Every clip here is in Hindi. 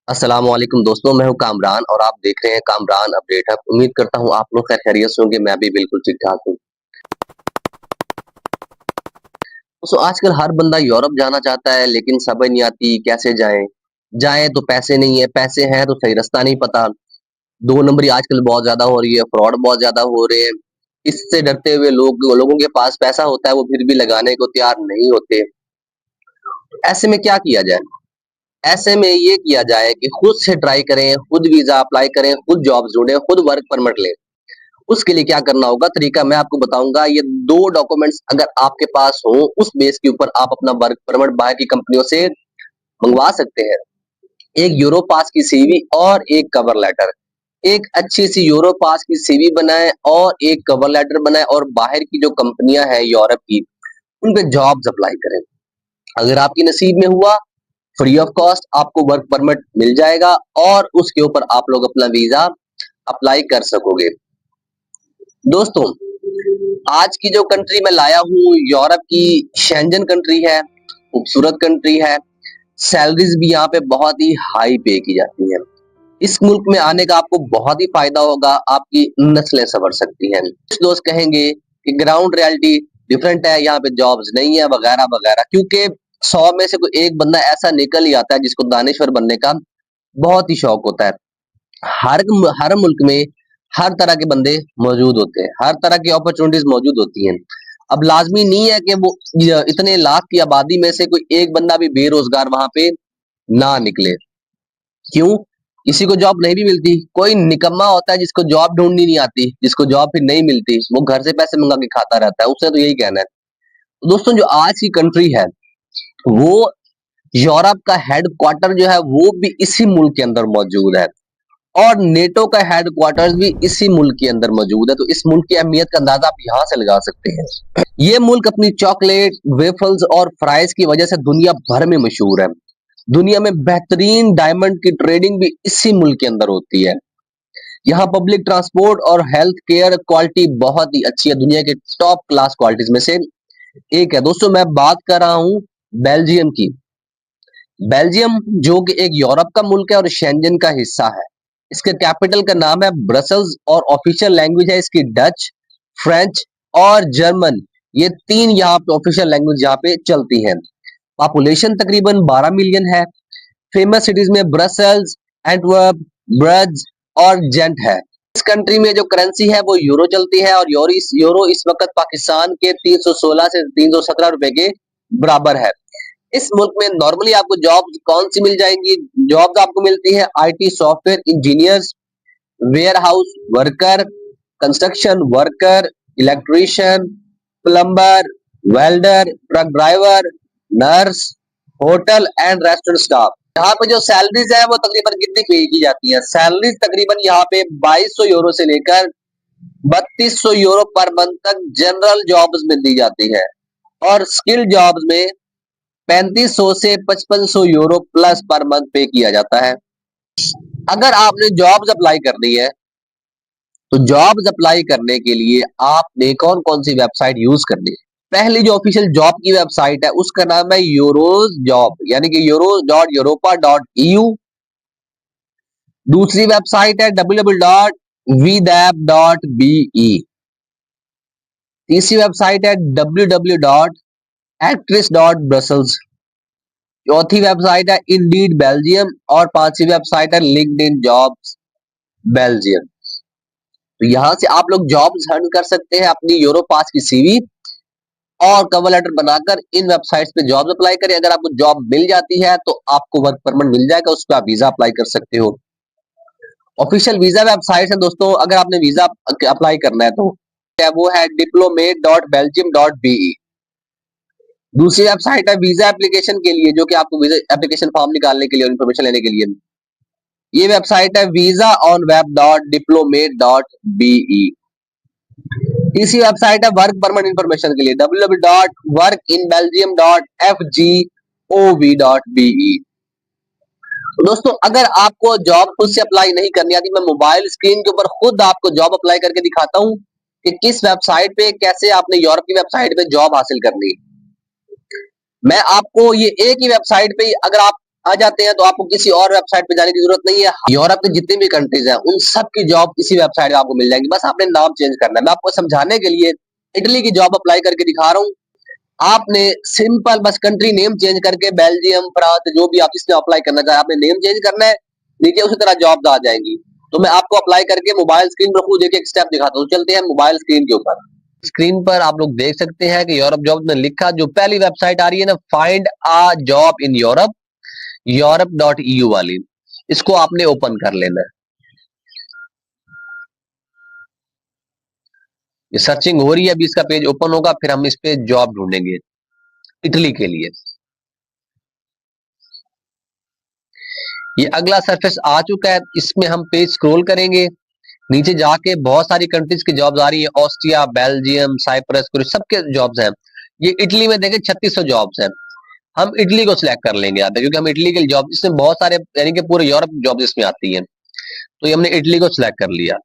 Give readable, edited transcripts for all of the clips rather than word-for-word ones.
अस्सलाम वालेकुम दोस्तों, मैं हूं कामरान और आप देख रहे हैं कामरान अपडेट हब। उम्मीद करता हूं आप लोग खैरियत से होंगे। मैं भी बिल्कुल ठीक-ठाक हूं। दोस्तों आजकल हर बंदा यूरोप जाना चाहता है लेकिन समझ नहीं आती कैसे जाएँ? जाएँ तो पैसे नहीं है, पैसे हैं तो सही रास्ता नहीं पता। 2 नंबरी आजकल बहुत ज़्यादा हो रही है, फ्रॉड बहुत ज़्यादा हो रहे हैं। इससे डरते हुए लोगों के पास पैसा होता है वो फिर भी लगाने को तैयार नहीं होते। ऐसे में क्या किया जाए? ऐसे में ये किया जाए कि खुद से ट्राई करें, खुद वीज़ा अप्लाई करें, खुद जॉब ढूँढें, खुद वर्क परमिट लें। उसके लिए क्या करना होगा तरीका मैं आपको बताऊँगा। ये 2 डॉक्यूमेंट्स अगर आपके पास हों, उस बेस के ऊपर आप अपना वर्क परमिट बाहर की कंपनियों से मंगवा सकते हैं। एक यूरो पास की सीवी और एक कवर लेटर। एक अच्छी-सी यूरो पास की सीवी बनाएँ और एक कवर लेटर बनाएँ और बाहर की जो कंपनियाँ हैं यूरोप की, उन पे जॉब्स अप्लाई करें। अगर आपके नसीब में हुआ, फ्री ऑफ कॉस्ट आपको वर्क परमिट मिल जाएगा और उसके ऊपर आप लोग अपना वीज़ा अप्लाई कर सकोगे। दोस्तों आज की जो कंट्री मैं लाया हूँ यूरोप की शेंजन कंट्री है, खूबसूरत कंट्री है, सैलरीज़ भी यहाँ पे बहुत ही हाई पे की जाती हैं। इस मुल्क में आने का आपको बहुत ही फ़ायदा होगा, आपकी नस्लें सँवर सकती हैं। कुछ दोस्त कहेंगे कि ग्राउंड रियलिटी डिफरेंट है, यहाँ पे जॉब्स नहीं है वगैरह-वगैरह क्योंकि 100 में से कोई एक बंदा ऐसा निकल ही आता है जिसको दानिश्वर बनने का बहुत ही शौक होता है। हर मुल्क में हर तरह के बंदे मौजूद होते हैं, हर तरह की अपॉर्चुनिटीज़ मौजूद होती हैं। अब लाज़मी नहीं है कि वो इतने लाख की आबादी में से कोई एक बंदा भी बेरोज़गार वहाँ पे ना निकले। क्यों? किसी को जॉब नहीं भी मिलती, कोई निकम्मा होता है जिसको जॉब ढूँढनी नहीं आती, जिसको जॉब फिर नहीं मिलती, वो घर से पैसे मँगा के खाता रहता है, उसने तो यही कहना है। तो दोस्तों जो आज की कंट्री है, वो यूरोप का हेडक्वार्टर जो है वो भी इसी मुल्क के अंदर मौजूद है। और नेटो का हेडक्वार्टर्स भी इसी मुल्क के अंदर मौजूद है, तो इस मुल्क की अहमियत का अंदाजा आप यहाँ से लगा सकते हैं। ये मुल्क अपनी चॉकलेट, वेफल्स और फ्राइज की वजह से दुनिया भर में मशहूर है। दुनिया में बेहतरीन डायमंड की ट्रेडिंग भी इसी मुल्क के अंदर होती है। यहाँ पब्लिक ट्रांसपोर्ट और हेल्थ केयर क्वालिटी बहुत ही अच्छी है, दुनिया के टॉप क्लास क्वालिटीज में से एक है। दोस्तों मैं बात कर रहा हूँ बेल्जियम की। बेल्जियम जो कि एक यूरोप का मुल्क है और शेंजन का हिस्सा है। इसके कैपिटल का नाम है ब्रसल्स और ऑफिशियल लैंग्वेज है इसकी डच, फ्रेंच और जर्मन। ये 3 यहाँ पे ऑफिशियल लैंग्वेज यहाँ पे चलती हैं। पॉपुलेशन तकरीबन 12 मिलियन है। फेमस सिटीज में ब्रसल्स, एंटवर्प, ब्रज और जेंट है। इस कंट्री में जो करेंसी है वो यूरो चलती है और यूरो इस वक्त पाकिस्तान के 316 से 317 रुपए के बराबर है। इस मुल्क में नॉर्मली आपको जॉब्स कौन सी मिल जाएंगी? जॉब्स आपको मिलती है IT software engineers, warehouse worker, construction worker, electrician, plumber, welder, truck driver, nurse, hotel and restaurant staff. यहाँ पे जो सैलरीज है वो तकरीबन कितनी पे की जाती है? सैलरीज तकरीबन यहाँ पे 2200 यूरो से लेकर 3200 यूरो पर मंथ तक जनरल जॉब्स में दी जाती है और स्किल जॉब्स में 3500 से 5500 यूरो प्लस पर मंथ पे किया जाता है। अगर आपने जॉब्स अप्लाई करनी है तो जॉब्स अप्लाई करने के लिए आपने कौन कौन सी वेबसाइट यूज करनी है? पहली जो ऑफिशियल जॉब की वेबसाइट है उसका नाम है यूरोज जॉब यानी कि euro.europa.eu। दूसरी वेबसाइट है www.vdap.be। तीसरी वेबसाइट है www.actress.brussels। चौथी वेबसाइट है इंडीड बेल्जियम और पांचवी वेबसाइट है लिंक्डइन जॉब्स बेल्जियम। तो यहां से आप लोग जॉब्स अर्न कर सकते हैं अपनी यूरो पास की सीवी और कवर लेटर बनाकर इन वेबसाइट्स पे जॉब्स अप्लाई करें। अगर आपको जॉब मिल जाती है तो आपको वर्क परमिट मिल जाएगा, उस पर आप वीजा अप्लाई कर सकते हो। ऑफिशियल वीजा वेबसाइट है दोस्तों, अगर आपने वीजा अप्लाई करना है तो वो है diplomat.belgium.be। दूसरी वेबसाइट है वीजा एप्लीकेशन के लिए जो कि आपको वीजा एप्लीकेशन फॉर्म निकालने के लिए और इन्फॉर्मेशन लेने के लिए। ये वेबसाइट है visa-on-web.diplomat.be। तीसरी वेबसाइट है वर्क परमिट इंफॉर्मेशन के लिए www.workinbelgium.fgov.be। दोस्तों अगर आपको जॉब खुद से अप्लाई नहीं करनी आती, मैं मोबाइल स्क्रीन के ऊपर खुद आपको जॉब अप्लाई करके दिखाता हूँ कि किस वेबसाइट पे कैसे आपने यूरोप की वेबसाइट पे जॉब हासिल करनी है। मैं आपको ये एक ही वेबसाइट पे अगर आप आ जाते हैं तो आपको किसी और वेबसाइट पे जाने की जरूरत नहीं है। यूरोप के जितनी भी कंट्रीज हैं उन सब की जॉब इसी वेबसाइट पे आपको मिल जाएगी, बस आपने नाम चेंज करना है। मैं आपको समझाने के लिए इटली की जॉब अप्लाई करके दिखा रहा हूँ। आपने सिंपल बस कंट्री नेम चेंज करके बेल्जियम, फ्रांस, जो भी आप इसमें अप्लाई करना चाहे आपने नेम चेंज करना है, नीचे उसी तरह जॉब आ जाएंगी। तो मैं आपको अप्लाई करके मोबाइल स्क्रीन पर खुद एक स्टेप दिखाता हूँ। चलते हैं मोबाइल स्क्रीन के ऊपर। स्क्रीन पर आप लोग देख सकते हैं कि यूरोप जॉब में लिखा जो पहली वेबसाइट आ रही है ना, find a job in Europe, यूरोप.eu वाली, इसको आपने ओपन कर लेना है। ये सर्चिंग हो रही है, अभी इसका पेज ओपन होगा, फिर हम इस पे जॉब ढूंढेंगे इटली के लिए। ये अगला सरफेस आ चुका है, इसमें हम पेज स्क्रॉल करेंगे, नीचे जाके बहुत सारी कंट्रीज की जॉब्स आ रही है, ऑस्ट्रिया, बेल्जियम, साइप्रस, सबके जॉब्स हैं। ये इटली में देखें 3600 जॉब्स हैं। हम इटली को सिलेक्ट कर लेंगे यहाँ पे, क्योंकि हम इटली के जॉब, इसमें बहुत सारे यानी कि पूरे यूरोप जॉब्स इसमें आती हैं, तो ये हमने इटली को सिलेक्ट कर लिया।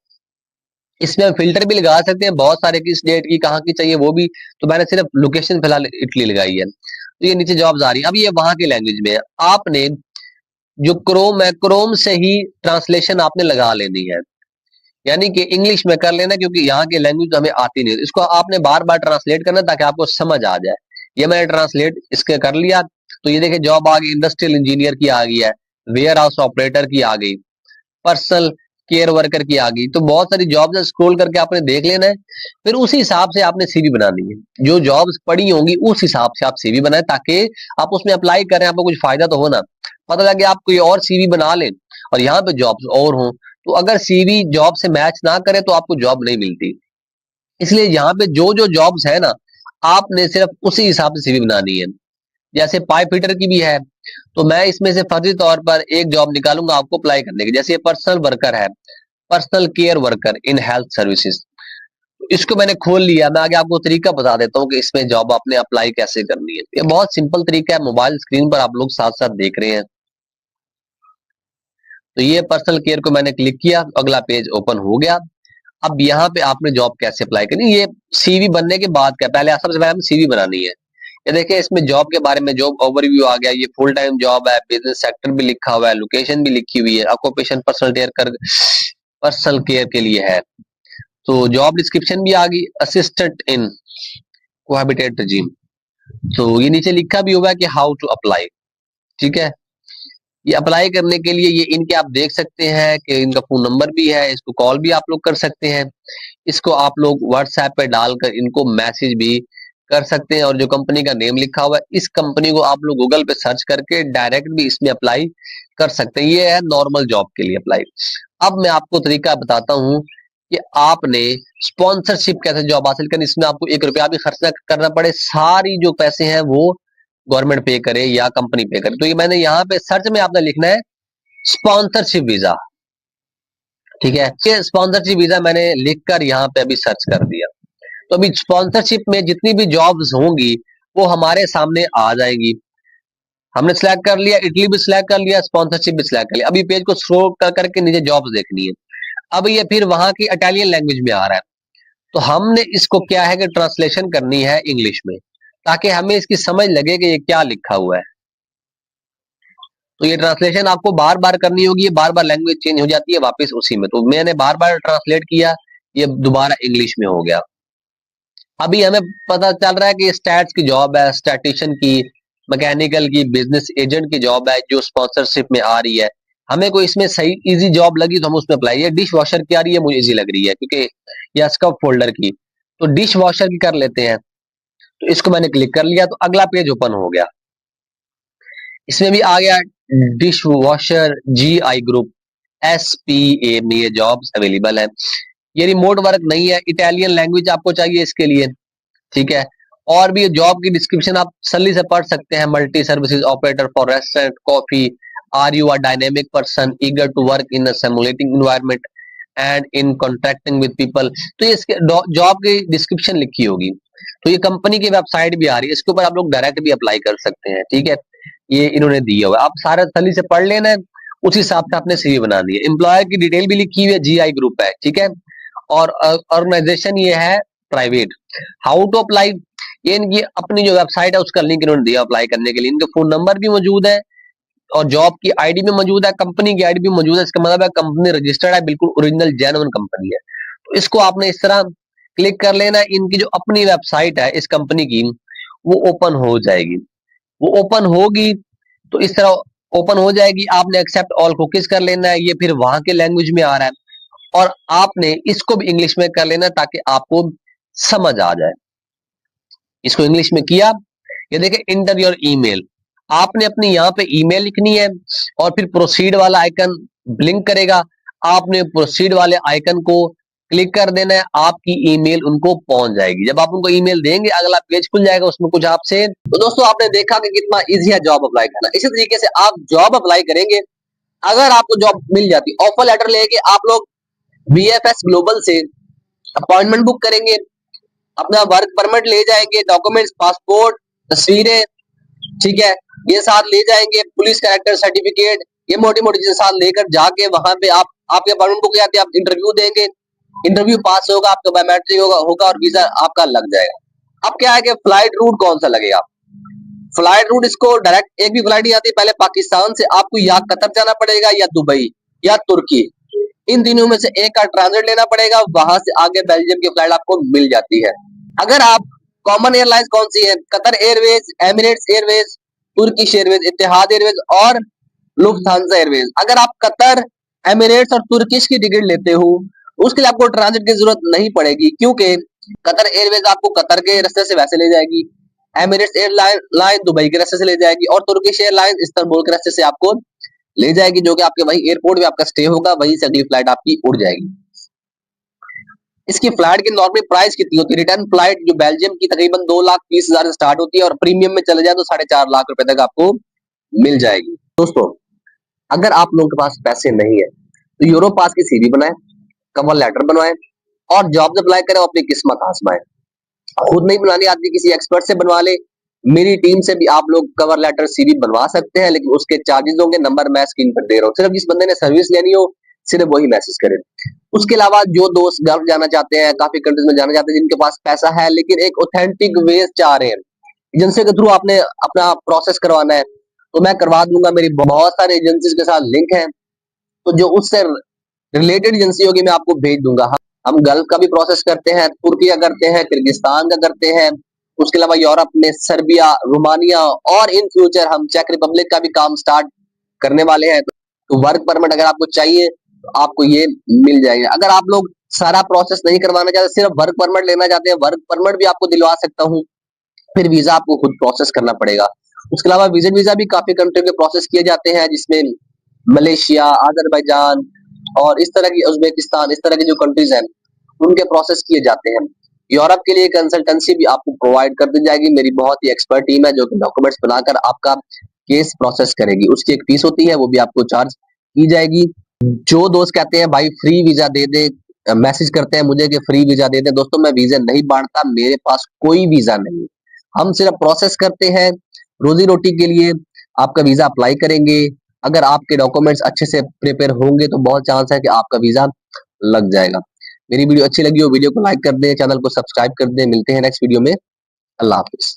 इसमें हम फिल्टर भी लगा सकते हैं बहुत सारे, किस डेट की कहाँ की चाहिए वो भी, तो मैंने सिर्फ लोकेशन फिलहाल इटली लगाई है। तो ये नीचे जॉब्स आ रही है, अब ये वहां की लैंग्वेज में है। आपने जो क्रोम है, क्रोम से ही ट्रांसलेशन आपने लगा लेनी है, यानी कि इंग्लिश में कर लेना, क्योंकि यहाँ की लैंग्वेज हमें आती नहीं, इसको आपने बार बार ट्रांसलेट करना ताकि आपको समझ आ जाए। ये मैंने ट्रांसलेट इसके कर लिया। तो ये देखिए जॉब आ गई, इंडस्ट्रियल इंजीनियर की आ गई है, वेयर हाउस ऑपरेटर की आ गई, पर्सनल केयर वर्कर की आ गई। तो बहुत सारी जॉब्स है, स्क्रॉल करके आपने देख लेना है, फिर उसी हिसाब से आपने सीवी बनानी है। जो जॉब्स पड़ी होंगी उस हिसाब से आप सीवी बनाए, ताकि आप उसमें अप्लाई करें, आपको कुछ फायदा तो हो ना। पता लगे आप कोई और सीवी बना लें और यहाँ पे जॉब्स और हों, तो अगर सीवी जॉब से मैच ना करे तो आपको जॉब नहीं मिलती। इसलिए यहाँ पे जो जो जॉब्स है ना, आपने सिर्फ उसी हिसाब से सीवी बनानी है। जैसे पाइप फिटर की भी है, तो मैं इसमें से फर्जी तौर पर एक जॉब निकालूंगा आपको अप्लाई करने की। जैसे ये पर्सनल वर्कर है, personal care worker in health services, इसको मैंने खोल लिया। मैं आगे आपको तरीका बता देता हूँ कि इसमें जॉब आपने अप्लाई कैसे करनी है। ये बहुत सिंपल तरीका है, मोबाइल स्क्रीन पर आप लोग साथ साथ देख रहे हैं। तो ये पर्सनल केयर को मैंने क्लिक किया, अगला पेज ओपन हो गया। अब यहाँ पे आपने जॉब कैसे अप्लाई करनी, ये सीवी बनने के बाद क्या, पहले सबसे पहले हमें सीवी बनानी है। ये देखिए इसमें जॉब के बारे में जॉब ओवरव्यू आ गया, ये फुल टाइम जॉब है, बिजनेस सेक्टर भी लिखा हुआ है, लोकेशन भी लिखी हुई है, ऑक्यूपेशन पर्सनल केयर के लिए है। तो जॉब डिस्क्रिप्शन भी आ गई, असिस्टेंट इन कोहैबिटेट रिजीम। तो ये नीचे लिखा भी हुआ है कि हाउ टू अप्लाई। ठीक है, ये अप्लाई करने के लिए ये इनके आप देख सकते हैं कि इनका फोन नंबर भी है, इसको कॉल भी आप लोग कर सकते हैं, इसको आप लोग व्हाट्सएप पे डालकर इनको मैसेज भी कर सकते हैं। और जो कंपनी का नेम लिखा हुआ है, इस कंपनी को आप लोग गूगल पे सर्च करके डायरेक्ट भी इसमें अप्लाई कर सकते हैं। ये है नॉर्मल जॉब के लिए अप्लाई। अब मैं आपको तरीका बताता हूँ कि आपने स्पॉन्सरशिप कैसे जॉब हासिल करनी, इसमें आपको 1 रुपया भी खर्च ना करना पड़े, सारी जो पैसे हैं वो गवर्नमेंट पे करे या कंपनी पे करे। तो ये मैंने यहाँ पे सर्च में आपने लिखना है स्पॉन्सरशिप वीजा। ठीक है, ये स्पॉन्सरशिप वीजा मैंने लिखकर यहाँ पे अभी सर्च कर दिया। तो अभी स्पॉन्सरशिप में जितनी भी जॉब्स होंगी वो हमारे सामने आ जाएंगी। हमने सिलेक्ट कर लिया, इटली भी सिलेक्ट कर लिया, स्पॉन्सरशिप भी सिलेक्ट कर लिया। अभी पेज को स्क्रॉल कर करके नीचे जॉब्स देखनी है। अब ये फिर वहां की इटालियन लैंग्वेज में आ रहा है, तो हमने इसको क्या है कि ट्रांसलेशन करनी है इंग्लिश में, ताकि हमें इसकी समझ लगे कि ये क्या लिखा हुआ है। तो ये ट्रांसलेशन आपको बार बार करनी होगी, ये बार बार लैंग्वेज चेंज हो जाती है वापस उसी में। तो मैंने बार बार ट्रांसलेट किया, ये दोबारा इंग्लिश में हो गया। अभी हमें पता चल रहा है कि स्टैट्स की जॉब है, स्टैटिशियन की, मैकेनिकल की, बिजनेस एजेंट की जॉब है जो स्पॉन्सरशिप में आ रही है। हमें कोई इसमें सही इजी जॉब लगी तो हम उसमें अप्लाई। ये डिश वॉशर की आ रही है, मुझे इजी लग रही है क्योंकि या स्कप फोल्डर की, तो डिश वॉशर की कर लेते हैं। तो इसको मैंने क्लिक कर लिया, तो अगला पेज ओपन हो गया। इसमें भी आ गया dish washer GI group SPA में ये जॉब्स अवेलेबल है। ये रिमोट वर्क नहीं है, इटालियन लैंग्वेज आपको चाहिए इसके लिए। ठीक है, और भी जॉब की डिस्क्रिप्शन आप सली से पढ़ सकते हैं। Multi services operator for restaurant coffee, are you a dynamic person eager to work in a simulating environment and in contracting with people. तो ये इसके जॉब की डिस्क्रिप्शन लिखी होगी। तो ये कंपनी की वेबसाइट भी आ रही है, इसके ऊपर आप लोग डायरेक्ट भी अप्लाई कर सकते हैं। ठीक है, ये इन्होंने दिया हुआ है, आप सारा सली से पढ़ लेना है, उस हिसाब से आपने सीवी बनानी है। एम्प्लॉयर की डिटेल भी लिखी हुई है, GI ग्रुप है। ठीक है, और ऑर्गेनाइजेशन ये है प्राइवेट। हाउ टू अप्लाई, ये इनकी अपनी जो वेबसाइट है उसका लिंक इन्होंने दिया अप्लाई करने के लिए। इनके फोन नंबर भी मौजूद है, और जॉब की आईडी भी मौजूद है, कंपनी की आईडी भी मौजूद है। इसका मतलब है कंपनी रजिस्टर्ड है, बिल्कुल ओरिजिनल जेन्युइन कंपनी है। तो इसको आपने इस तरह क्लिक कर लेना। इनकी जो अपनी वेबसाइट है इस कंपनी की, वो ओपन हो जाएगी। वो ओपन होगी तो इस तरह ओपन हो जाएगी। आपने एक्सेप्ट ऑल कुकीज कर लेना है, ये फिर वहां के लैंग्वेज में आ रहा है। और आपने इसको भी इंग्लिश में कर लेना ताकि आपको समझ आ जाए। इसको इंग्लिश में किया, ये देखिए इंटर योर ईमेल, आपने अपनी यहाँ पे ईमेल लिखनी है और फिर प्रोसीड वाला आइकन ब्लिंक करेगा। आपने प्रोसीड वाले आइकन को क्लिक कर देना है, आपकी ईमेल उनको पहुंच जाएगी। जब आप उनको ईमेल देंगे अगला पेज खुल जाएगा, उसमें कुछ आपसे। तो दोस्तों आपने देखा कि कितना इजी है जॉब अप्लाई करना। इसी तरीके से आप जॉब अप्लाई करेंगे, अगर आपको जॉब मिल जाती, ऑफर लेटर लेके आप लोग VFS ग्लोबल से अपॉइंटमेंट बुक करेंगे, अपना वर्क परमिट ले जाएंगे, डॉक्यूमेंट्स, पासपोर्ट, तस्वीरें, ठीक है, ये साथ ले जाएंगे, पुलिस कैरेक्टर सर्टिफिकेट, ये मोटी मोटी चीजें साथ लेकर जाके वहां पे आप आपके अपॉइंटमेंट बुक जाते, आप इंटरव्यू देंगे, इंटरव्यू पास होगा, आपका बायोमेट्रिक होगा और वीजा आपका लग जाएगा। अब क्या है कि फ्लाइट रूट कौन सा लगेगा? फ्लाइट रूट इसको डायरेक्ट एक भी फ्लाइट नहीं आती, पहले पाकिस्तान से आपको या कतर जाना पड़ेगा या दुबई या तुर्की, इन तीनों में से एक का ट्रांजिट लेना पड़ेगा, वहां से आगे बेल्जियम की फ्लाइट आपको मिल जाती है। अगर आप कॉमन एयरलाइंस कौन सी है? Qatar Airways, Emirates Airways, Turkish Airways, Etihad Airways और लुफ्थांसा एयरवेज। अगर आप कतर, एमिरेट्स और तुर्किश की टिकट लेते हो, उसके लिए आपको ट्रांजिट की जरूरत नहीं पड़ेगी, क्योंकि कतर एयरवेज आपको कतर के रास्ते से वैसे ले जाएगी, एमिरेट्स एयरलाइन दुबई के रास्ते से ले जाएगी और तुर्किश एयरलाइन इस्तांबुल के रास्ते से आपको ले जाएगी, जो कि आपके वही एयरपोर्ट में आपका स्टे होगा, वहीं से अगली फ्लाइट आपकी उड़ जाएगी। इसकी फ्लाइट की नॉर्मल प्राइस कितनी होती है? रिटर्न फ्लाइट जो बेल्जियम की तकरीबन 2,30,000 से स्टार्ट होती है और प्रीमियम में चले जाए तो 4.5 लाख रुपए तक आपको मिल जाएगी। दोस्तों अगर आप लोगों के पास पैसे नहीं है तो यूरोपास की CV बनाएं, कवर लेटर बनवाएं और जॉब अप्लाई करें और अपनी किस्मत आजमाएं। खुद नहीं बनानी आती, किसी एक्सपर्ट से बनवा ले। मेरी टीम से भी आप लोग कवर लेटर CV बनवा सकते हैं, लेकिन उसके चार्जेस होंगे, नंबर मैं स्क्रीन पर दे रहा हूँ। सिर्फ जिस बंदे ने सर्विस लेनी हो सिर्फ वही मैसेज करें। उसके अलावा जो दोस्त गल्फ जाना चाहते हैं, काफी कंट्रीज में जाना चाहते हैं, जिनके पास पैसा है लेकिन एक ऑथेंटिक वे चाह रहे हैं, एजेंसी के थ्रू आपने अपना प्रोसेस करवाना है, तो मैं करवा दूंगा। मेरी बहुत सारे एजेंसीज के साथ लिंक है, तो जो उससे रिलेटेड एजेंसी होगी मैं आपको भेज दूंगा। हम गल्फ का भी प्रोसेस करते हैं, तुर्की का करते हैं, किर्गिस्तान का करते हैं, उसके अलावा यूरोप में सर्बिया, रोमानिया और इन फ्यूचर हम चेक रिपब्लिक का भी काम स्टार्ट करने वाले हैं। तो वर्क परमिट अगर आपको चाहिए तो आपको ये मिल जाएगा। अगर आप लोग सारा प्रोसेस नहीं करवाना चाहते, सिर्फ वर्क परमिट लेना चाहते हैं, वर्क परमिट भी आपको दिलवा सकता हूँ, फिर वीजा आपको खुद प्रोसेस करना पड़ेगा। उसके अलावा विजिट वीजा भी काफी कंट्री के प्रोसेस किए जाते हैं, जिसमें मलेशिया, अजरबैजान और इस तरह की उज्बेकिस्तान, इस तरह की जो कंट्रीज हैं उनके प्रोसेस किए जाते हैं। यूरोप के लिए कंसल्टेंसी भी आपको प्रोवाइड कर दी जाएगी। मेरी बहुत ही एक्सपर्ट टीम है जो कि डॉक्यूमेंट्स बनाकर आपका केस प्रोसेस करेगी। उसकी एक फीस होती है, वो भी आपको चार्ज की जाएगी। जो दोस्त कहते हैं भाई फ्री वीजा दे दे, मैसेज करते हैं मुझे कि फ्री वीजा दे दे, दोस्तों मैं वीजा नहीं बांटता, मेरे पास कोई वीजा नहीं। हम सिर्फ प्रोसेस करते हैं रोजी रोटी के लिए। आपका वीजा अप्लाई करेंगे, अगर आपके डॉक्यूमेंट्स अच्छे से प्रिपेयर होंगे तो बहुत चांस है कि आपका वीजा लग जाएगा। मेरी वीडियो अच्छी लगी हो वीडियो को लाइक कर दें, चैनल को सब्सक्राइब कर दें। मिलते हैं नेक्स्ट वीडियो में। अल्लाह हाफिज।